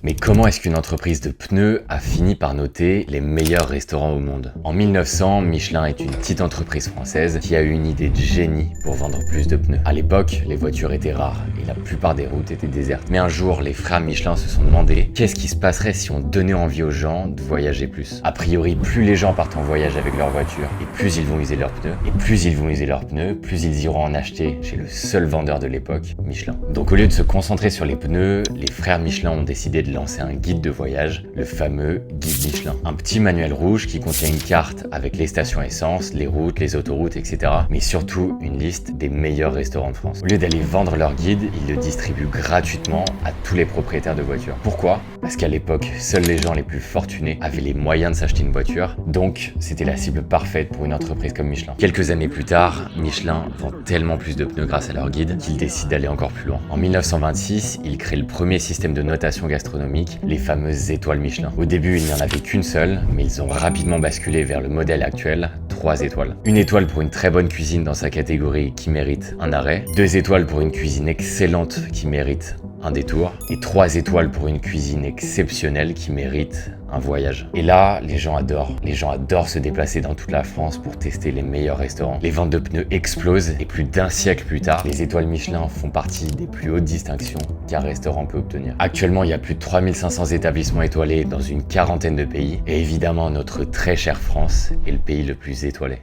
Mais comment est-ce qu'une entreprise de pneus a fini par noter les meilleurs restaurants au monde? En 1900, Michelin est une petite entreprise française qui a eu une idée de génie pour vendre plus de pneus. À l'époque, les voitures étaient rares et la plupart des routes étaient désertes. Mais un jour, les frères Michelin se sont demandé qu'est-ce qui se passerait si on donnait envie aux gens de voyager plus. A priori, plus les gens partent en voyage avec leur voiture et plus ils vont user leurs pneus. Et plus ils vont user leurs pneus, plus ils iront en acheter chez le seul vendeur de l'époque, Michelin. Donc au lieu de se concentrer sur les pneus, les frères Michelin ont décidé de lancer un guide de voyage, le fameux guide Michelin. Un petit manuel rouge qui contient une carte avec les stations essence, les routes, les autoroutes, etc. Mais surtout une liste des meilleurs restaurants de France. Au lieu d'aller vendre leur guide, ils le distribuent gratuitement à tous les propriétaires de voitures. Pourquoi? Parce qu'à l'époque, seuls les gens les plus fortunés avaient les moyens de s'acheter une voiture, donc c'était la cible parfaite pour une entreprise comme Michelin. Quelques années plus tard, Michelin vend tellement plus de pneus grâce à leur guide qu'ils décident d'aller encore plus loin. En 1926, ils créent le premier système de notation gastronomique, les fameuses étoiles Michelin. Au début, il n'y en avait qu'une seule, mais ils ont rapidement basculé vers le modèle actuel, 3 étoiles. Une étoile pour une très bonne cuisine dans sa catégorie qui mérite un arrêt, 2 étoiles pour une cuisine excellente qui mérite un détour, et 3 étoiles pour une cuisine exceptionnelle qui mérite un voyage. Et là, les gens adorent. Les gens adorent se déplacer dans toute la France pour tester les meilleurs restaurants. Les ventes de pneus explosent et plus d'un siècle plus tard, les étoiles Michelin font partie des plus hautes distinctions qu'un restaurant peut obtenir. Actuellement, il y a plus de 3500 établissements étoilés dans une quarantaine de pays et évidemment, notre très chère France est le pays le plus étoilé.